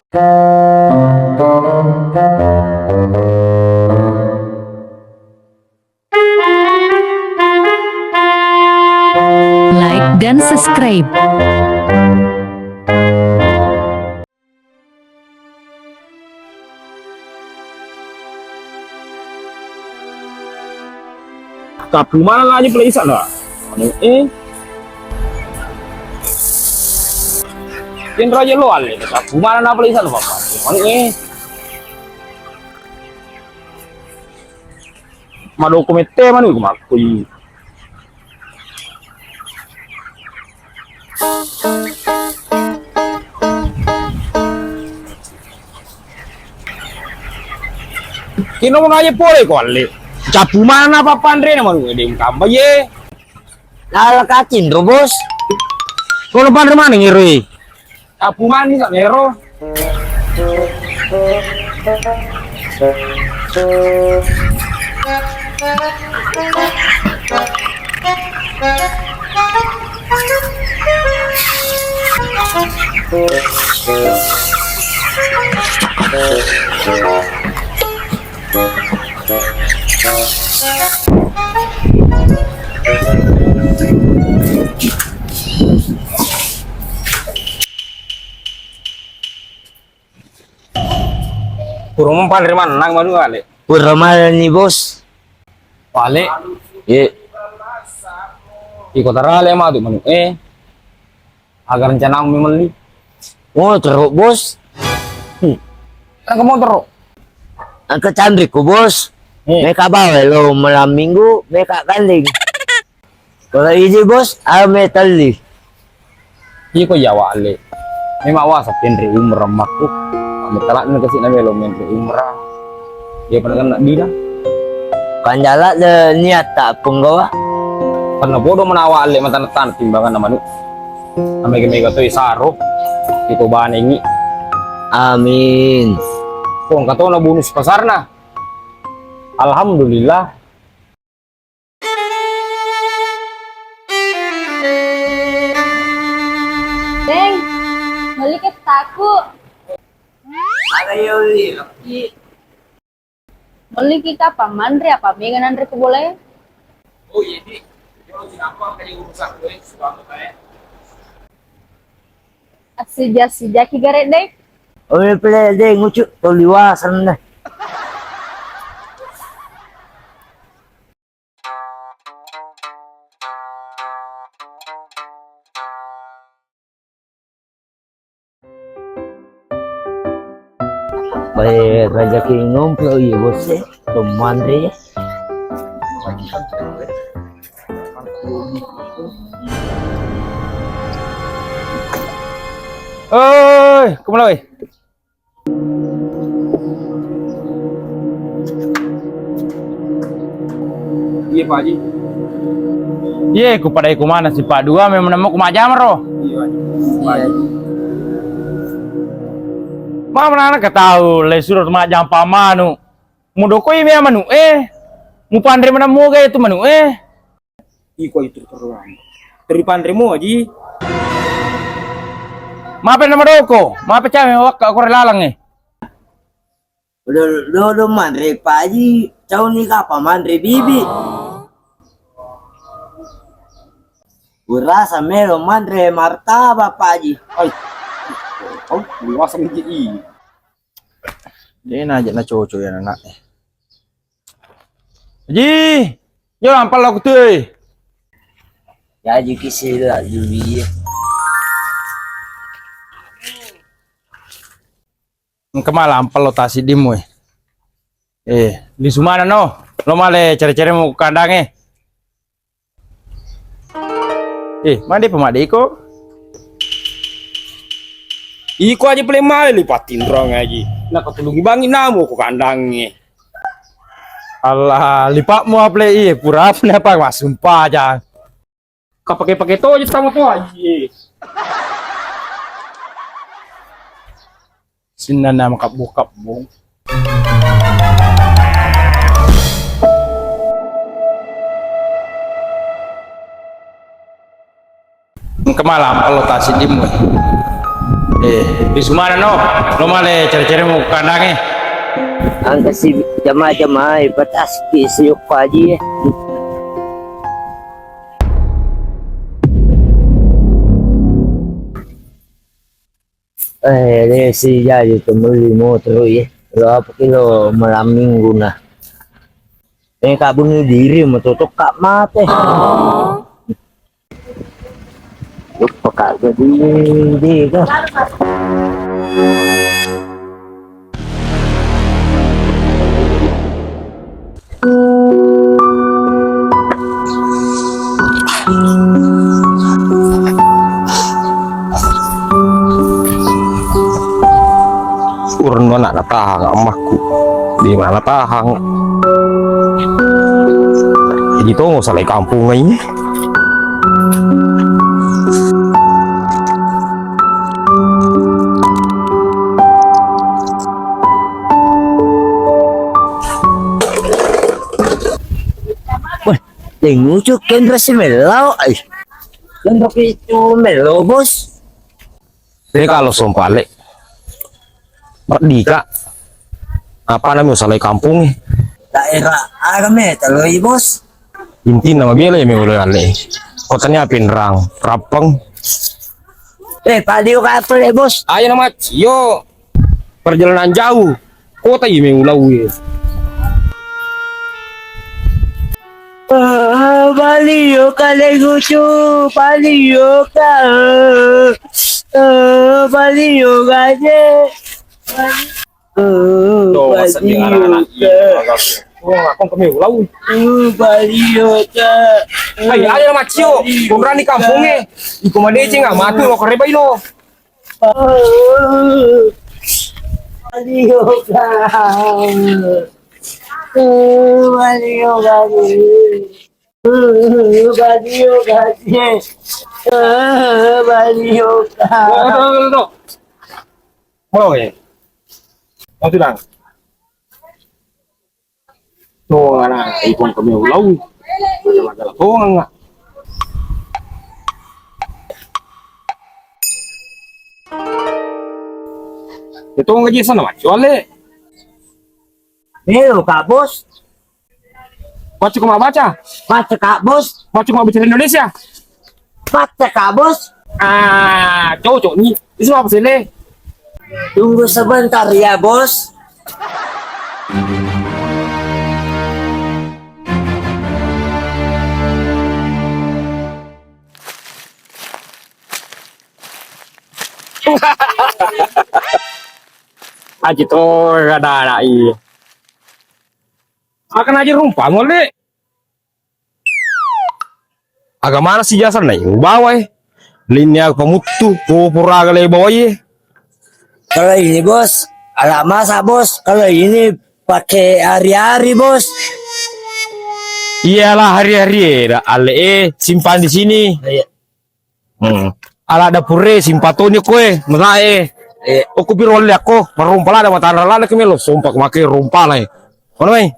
Like dan subscribe. Tapi mana aja pelisa lah. Yang raja lo ale, tapi mana na pelisa lo papa. Mado komite manu kumakui. Kino mo aja pole ko ale. Capu mana papa Andre na manu ede kamba ye. Lala kacin do bos. Kono pandre mana ngiri? Capu mana sa nero? Kurang pandre mana nang manu ale. Puramal ni bos. Wale. Ye. Iko tarale madu manu agar rencana umi meli. Oh teruk bos. Kan kamu teruk. Angka candrik ku bos. Mereka bawa lo malam minggu mereka kanding. Kalau iji bos, ame tali. Iko Jawa ale. Memang wasa penri umrah makuk. Kami telak ni kasih nama lo penri umrah. Dia pernah kena dina. Kanjala de niat tak penggawa. Karena bodoh menawa ale mantan timbangan nama nu. Ame kami kata isaro. Itu bahan ini. Amin. Kong kata na bonus pasar na. Alhamdulillah. Deng, balik ke taku. Ada yoli. Balik kita paman re apa megan andre ko boleh? Oh iya di. Kalau apa kayak urusan gue suka kayak. Sejak garet dek. Oleh pele de ngucuk toliwa sana. Baik rezeki ngumpul ya bos ya. Teman re. Oi, kemana weh? Iya Pak Haji. Iya, kepada iku mana si Pak Dua memang nemu kumajam roh. Iya Pak Haji. Mana anak ketahu le surat majam pamanu. Mudoko ini manu mu pandre mana mu gaya itu manu Iko itu teruang. Dari pandremu Haji. Maafin nama doko, maafin cewek wak aku lalang Udah mandre Pak Haji, jauh nih apa mandre bibi. Urasa melo mandre martabak Pak Haji. Ay, oh, luas ang GI. Dia aja na cowok ya anak. Haji, yo ampal aku tuh. Ya Haji kisih lah Jubi. Kemala ampal lo tasi dimu di sumana no lo male cari-cari mau kandang mandi pemade iko aja boleh male lipatin rong aja nak ketulungi bangin namu ku kandang Allah lipakmu apa pura apa mas sumpah aja kau pakai to aja sama tuh aja sinan na makabukap-bung. Kemalam kalau tasi dimu. Di sumana no, lo male cari-cari mau kandangnya. Ang kasi jama-jama batas kisiyok pa aja. Ini si jadi kembali motor ya. Lo apa kilo malam minggu nah. Ini kak bunuh diri mau tutup kak mate. Lupa kak jadi kak. Urun anak natahang emakku di mana tahang jadi tuh nggak salah kampung ini. Wah, tengok cuk kendra si melau, kendra itu melau bos. Jadi kalau sompale Merdeka apa namanya salah kampung nih Daerah agame taloi bos. inti nama bela ya mulai ale kotanya Pinrang Rapeng Padio ka apel bos. ayo nama yo perjalanan jauh kota ini ulau ya Balio ka legucu, balio ka. Balio ka je. Balio ka. ngakong kami ulau Balio ka. ayo nama cio berani kampungnya iku madece nggak mati lo kereba lo Balio ka. Balio ka. Balio ka je. Balio ka. mau ya mau bilang tuh anak ikon kami ulau masalah tuh nggak itu ngaji sana mah soalnya Halo kak bos. baca cuma baca Baca kak bos. cuma bicara Indonesia Baca kak bos. cocok nih itu apa sih le Tunggu sebentar ya bos. aja tuh ada iya akan aja rumpah ngole agak mana sih jasa nih bawah linia pemutu pura gale bawah ya Kalau ini bos, ala masa bos. Kalau ini pakai hari-hari bos. iyalah hari-hari ya ale simpan di sini ala ada pure simpatoni kue menae aku biro le ako marumpala ada mata rala kami lo sumpah make rumpala mana mai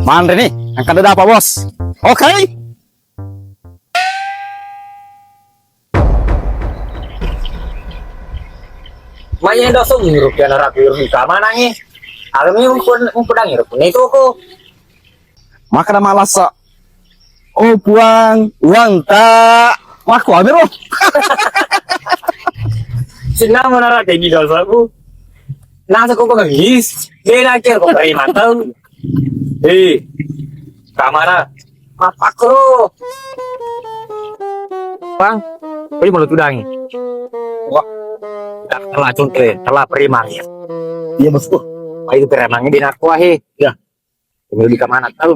Mandre nih, angkat ada apa bos? Oke. Maya doso ngirup ya narak di mana nih? Alamnya umpun ngirup itu aku. Maka malas oh buang uang tak waku ambil loh. Senang menarak kayak di doso aku. Nasa ko ngis. Dia nakir ko kay matang. Kamara. Mapakro. Bang, ini mulut udang. Wah. Telah contoh, telah perimang ya. Iya bosku. Itu perimangnya di nakwahe. Ya. Kemudian di kamana tahu.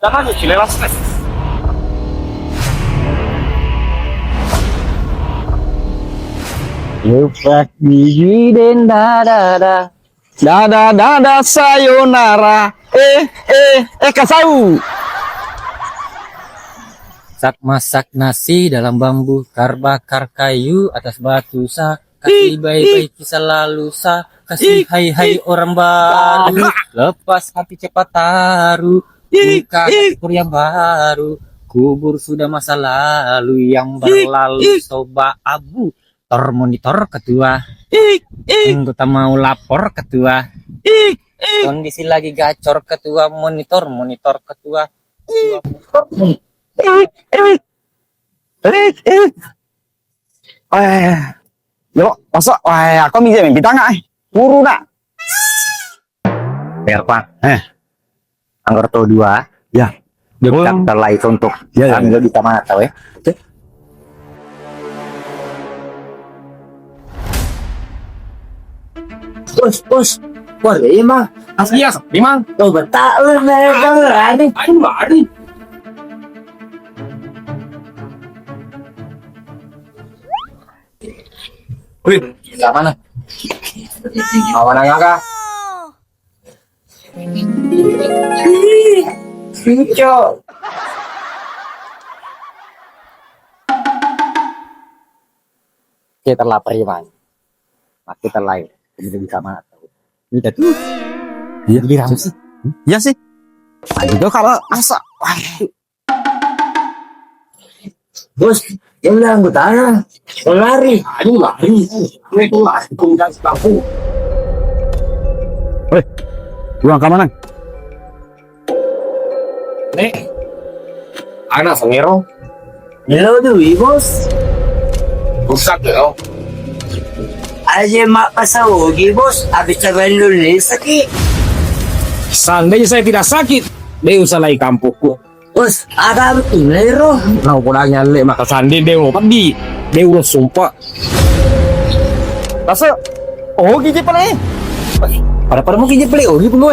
Jangan sih lelas. Lupa gigi dan dada. Dada sayonara. Kasau. Sak masak nasi dalam bambu, kar bakar kayu atas batu sak kasih baik-baik selalu kasih hai orang baru, lepas hati cepat taruh, buka dapur yang baru, kubur sudah masa lalu yang berlalu, coba abu, monitor ketua, anggota mau lapor ketua, kondisi lagi gacor ketua, monitor ketua. Yo, masuk. Aku minta minta nggak? Buru nak. Biar Pak. Anggota 2. Ya. Dia daftar live untuk ambil di taman atau ya. Bos. Wah, iya mah. Asli ya, Bimang. Tuh betaun mereka ini. Aduh. Wih, Yang mana? awan kah? Pico. Kita lapar ya man. Kita live. Kita bisa mana tahu. Kita tuh. Iya, Lebih sih. Iya sih. Juga kalau asa. Bos, yang udah anggotanya. Lari. Aduh lari. Itu lah, tunggang sepatu. Weh, buang ke mana? Nek, anak sengero. Halo tuh, bos. Rusak ya. Aja mak pasawagi, bos. Habis cabain dulu nih sakit. Seandainya saya tidak sakit, dia usah lagi kampungku. Bos, ada betul lero. Nah, pulangnya le maka sandi dia mau pergi. Dia udah sumpah. Rasa, oh gigi pale. Pada mau gigi pale, oh gigi penuh.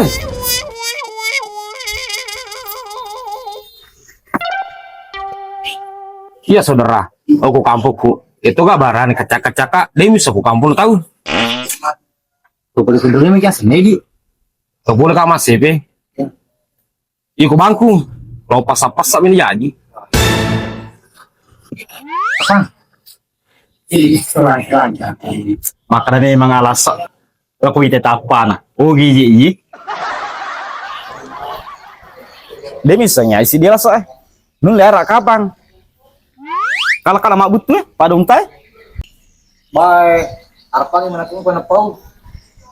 Iya saudara, aku kampungku itu kabaran kecak-kecak, dia bisa ku kampung tahu. Tuh boleh sebenarnya macam sendiri. Tuh boleh kak mas CP. Iku bangku, kalau pasap-pasap ini jadi. Makanya emang alasan aku itu apa nah, oh gigi. Dia misalnya isi dia lah soalnya, nun lera kapan? Kalau mak butuh pada untai. Baik, apa yang menakutkan penepong?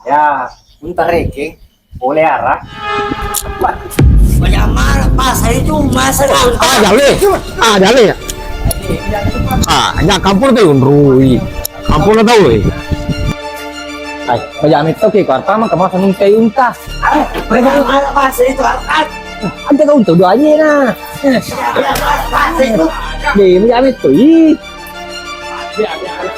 Ya, bentar reke, boleh arah. Banyak marah pas itu masa Jale. Hanya kampur tuh unrui. Kampur tahu Ay, bayam itu ke kwarta mah kamu langsung kayak unta. Banyak marah pas itu angkat. Ada kau unta dua aja nah. Pas itu. Di bayam itu ih. Iya, terus.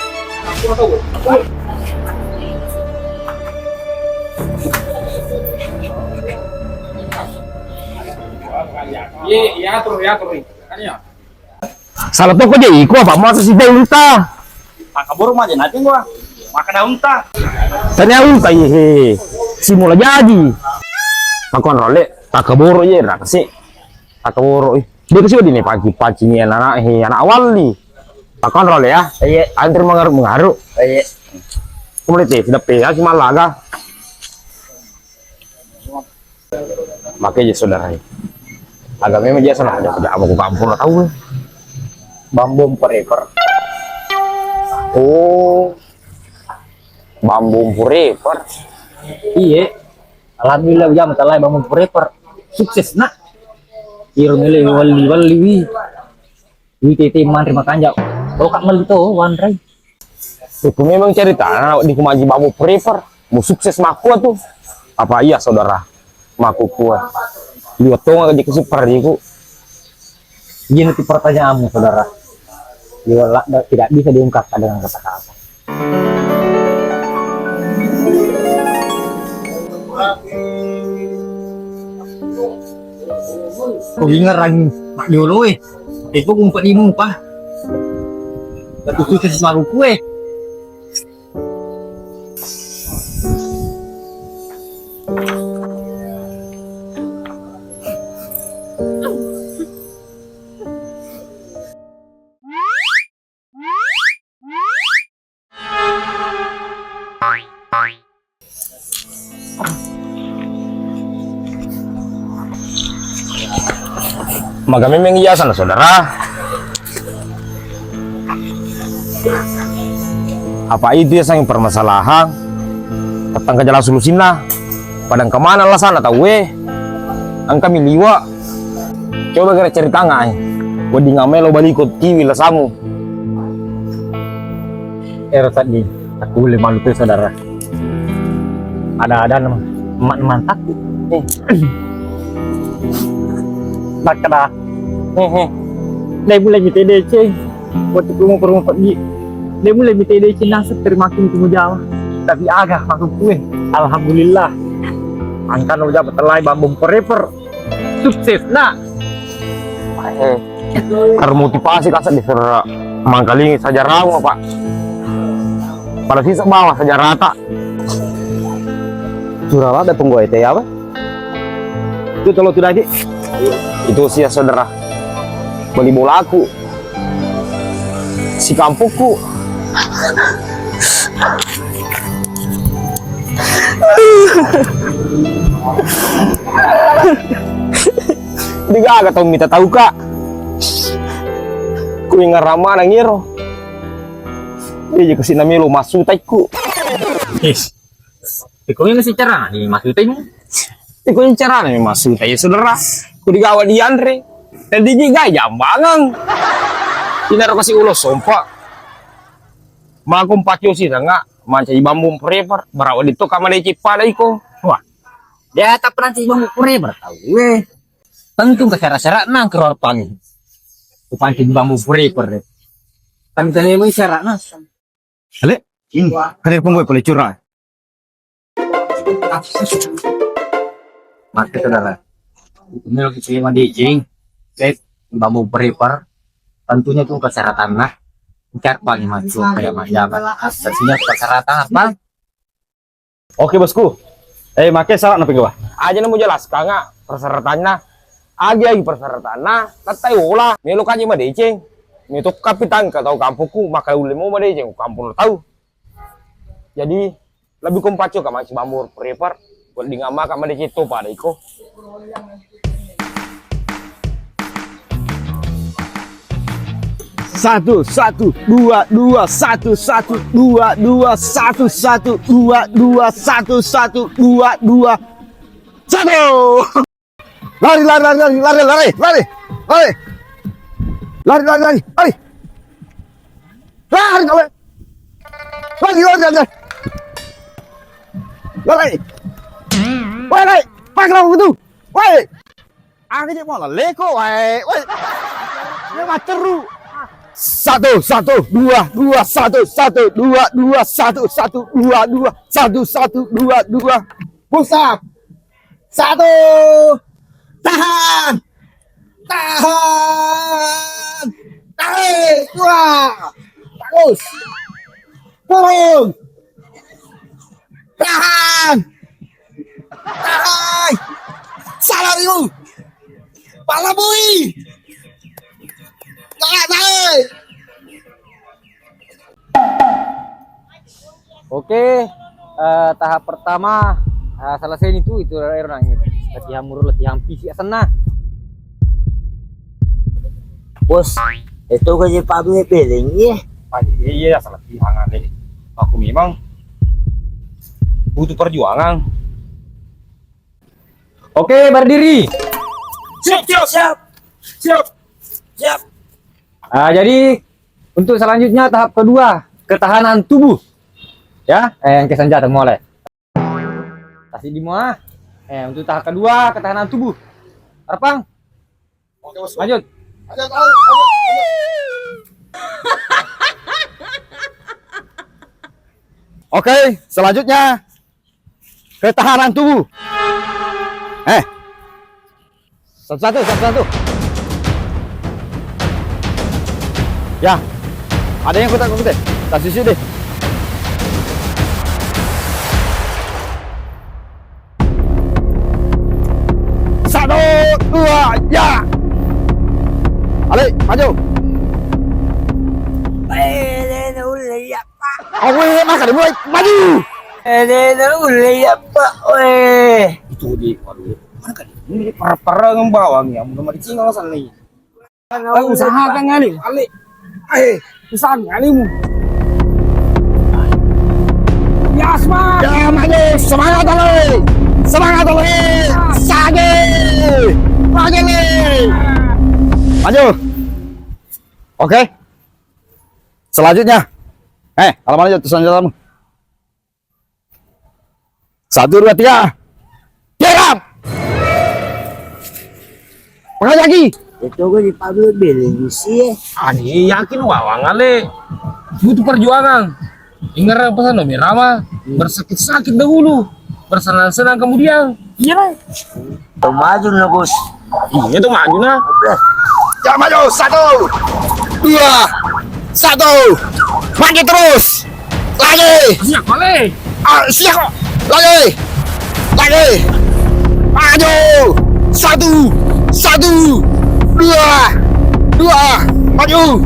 Salah tuh kok dia iku apa mau sih dia unta. Tak kabur mah nanti gua makan unta. Tanya unta ye. Simula jadi. Takon role tak kabur ye rak sih. Tak kabur. Dia kesini di nih pagi nih anak awal nih. Takon role ya. Iya, antar mengaruh. Iya. Kemudian tidak ya cuma laga. Makanya saudara. Agak memang dia sana ada kerja aku kampung lah tahu. Bambum forever. Oh, bambu forever. Iya. Alhamdulillah jam talai bambum forever. Sukses nak. Irung nilai wali. Witi man terima kanjak. Oh kak mel itu one ray. Itu memang cerita di kemaji bambu forever. Mau sukses maku tuh. Apa iya saudara? Maku kuat. Dia tuh nggak dikasih periku. Ini nanti pertanyaanmu saudara. Dia tidak bisa diungkapkan dengan kata-kata. Kau ingat lagi mak diolo itu ngumpet di muka. Tapi sukses malu kue. Maka memang iya sana saudara. Apa itu ya sang permasalahan? Datang ke jalan solusinya. Padang kemana lah sana tahu angka miliwa. Coba kira cerita ngai. Gua di ngamelo balikot kiwi lah samu. Tadi aku boleh malu tuh saudara. Ada nama mantap. Nak kada. Dia mulai BTD ceng. Waktu aku mau pergi pergi. Dia mulai BTD ceng nasib terima kasih kamu jawab. Tapi agak masuk kue. Alhamdulillah. Angkat udah betelai bambu forever. Sukses nak. Termotivasi kasar di sana. Mangkali saja rawa pak. Pada sisa bawah saja rata. Surala ada tunggu itu ya apa? Itu kalau tidak di. Itu sih ya saudara. Beli bola aku. Si kampungku. Dia agak tahu minta tahu kak. Ku yang ngerama nangiro. Dia juga kesini namanya lo masuk taiku. Iko yang ngasih cara nih masuk taimu. Iko yang cara nih masuk tai saudara. Ku digawa di Andre. Dan dia juga jambangan. Ini harus kasih ulos sompa. Makum pakio sih enggak. Mancai bambu forever. Berawal itu kamar di cipada iko. Wah. Dia tak pernah cai bambu forever tahu. Tentu ke syarat-syarat nang keropan. Pancing bambu forever. Kami tanya mau syarat nang. Ale, ini hadir penggoy boleh curah. Mas saudara. Ini lagi saya mandi jing. Bambu forever. Tentunya itu persyaratan lah. Ikat paling masuk kayak macam. Asasnya persyaratan apa? Oke bosku. Make syarat napi gua. Aja nemu jelas kagak persyaratannya. Agi persyaratannya. Katai olah. Melo kaji mah deceng. Itu kapitan ka tahu kampungku maka ulemu mah deceng kampung tahu. Jadi lebih kompaco ka masih bambu forever. Buat di ngama ka mah deceng pada iko. Satu, satu, dua, dua, satu, satu, dua, dua, satu, satu, dua, dua, satu, satu, dua, dua, satu. Lari, lari, lari, lari, lari, lari, lari, lari, lari, lari, lari, lari, lari, lari, lari, lari, lari, lari, woi, lari, pakai lagu itu, woi, aku jadi malah leko, woi, ini materu. Satu, satu, dua, dua, satu, satu, dua, dua, satu, satu, dua, dua, satu, satu, dua, dua. Pusat. Satu. Tahan. Tahan. Tarik. Wah. Bagus. Turun. Tahan. Tahan. Salah itu. Pala bui. Oke, tahap pertama selesai itu nangis. Latihan muru, latihan fisik sana. Bos, itu kerja pabrik piring ya. Iya, salah latihan deh. Aku memang butuh perjuangan. Oke, berdiri. Siap, siap, siap, siap, siap. Jadi untuk selanjutnya tahap kedua, ketahanan tubuh. Ya, yang kesenjata mulai. Kasih di mua. Untuk tahap kedua, ketahanan tubuh. Arpang. Oke, bos. Lanjut. Lanjut. Oke, selanjutnya ketahanan tubuh. Satu-satu, satu-satu. Ya, ada yang kotak-kotak. Tak susu deh. Satu, dua, ya. Ale, maju. Awe, makan mulai maju. Itu di, waduh, mana kan ini para ngembawang ya, mudah-mudahan di Cina sana nih. Usahakan kali, Ale. Usahakan kalimu. Ya, semangat. Ya maju, semangat Ale. Semangat Ale. Sage. Lagi nih. Maju. Oke. Selanjutnya. Halaman aja tulisan jalanmu. 1, 2, 3. Gerak. Mana lagi? Itu gue dipanggil bilang sih. Ani yakin wawang Ale. Butuh perjuangan. Ingat pesan Nomi Rama, bersakit-sakit dahulu, bersenang-senang kemudian. Iya lah. Tuh maju na bos. Iya tuh maju nah. Ya maju, 1, 2, 1. Maju terus. Lagi. Siap Ale. Siap. Lagi. Maju. 1, 2, 2. Maju.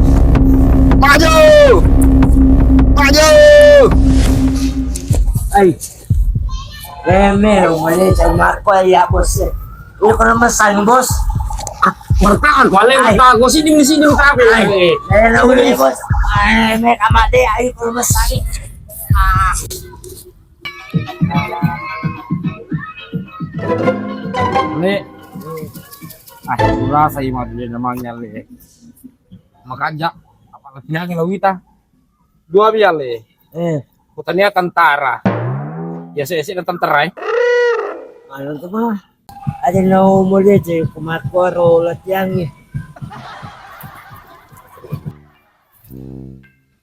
Umurnya cuma aku ya bos. Ini kalau masang bos. Bertahan Ale, bertahan. Gua sini bertahan. Udah bos. Mereka mati ayo kalau masang. Le. Aku rasa ima dulu namanya Le. Makanya apa lebihnya kalau kita 2 biar Le. Hutannya tentara. Ya saya tentara. Ano to ba? Ada na umuli dyan, kumakoro ulat yan eh.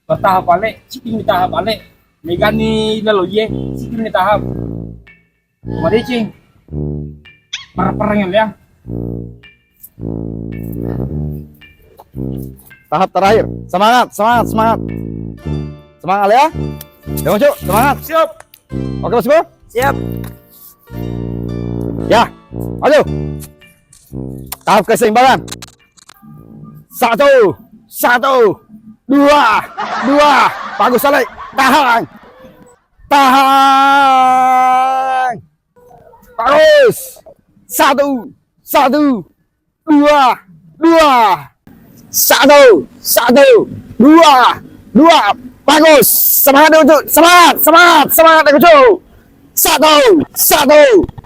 Bertahap Ale, cikin di tahap Ale. Megani lalo ye, cikin di tahap. Mari cing. Parang ya. Tahap terakhir. Semangat. Semangat Ale ya. Ya maju, semangat. Siap. Oke bosku. Siap. Ya, maju. Tahap keseimbangan. 1, 2. Bagus Ale. Tahan. Bagus. 1, 2. 2. Bagus. Semangat untuk semangat Dekojo. 1,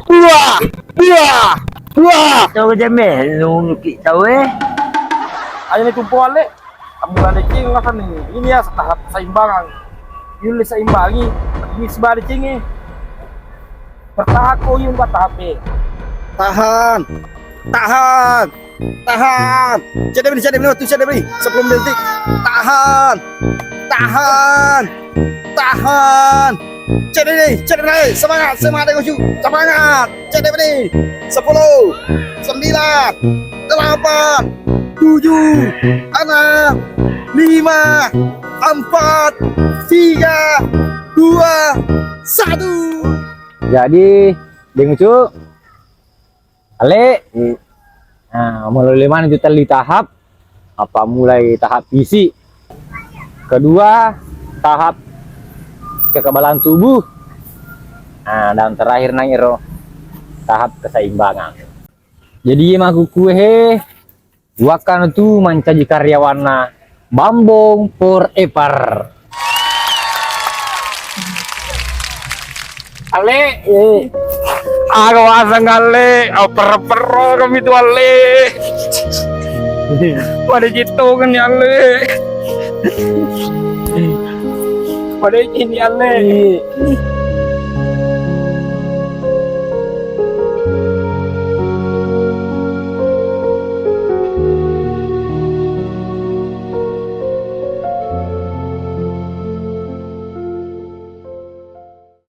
2. Tahu je melu kita weh. Ayo nih tumpu Ale. Ambil Ale cing lah kan nih. Ini ya tahap keseimbangan. Yuli seimbangi. Ini sebari cing. Bertahan kau yun buat tahap E. Tahan. Jadi beri waktu 10 detik. Tahan. Jadi semangat Dekoju. Semangat. Jadi beri 10, 9, 8, 7, 6, 5, 4, 3, 2, 1. Jadi, Dekoju Ale, melalui mana itu tali tahap, apa mulai tahap fisik, kedua tahap kekebalan tubuh, dan terakhir nangiro tahap keseimbangan. Jadi maku kue wakan tu mencaji karyawana Bambong forever. Ale, aku asang Ale, per kami tu Ale. Pada gitu kan ya Ale. Pada ini Ale.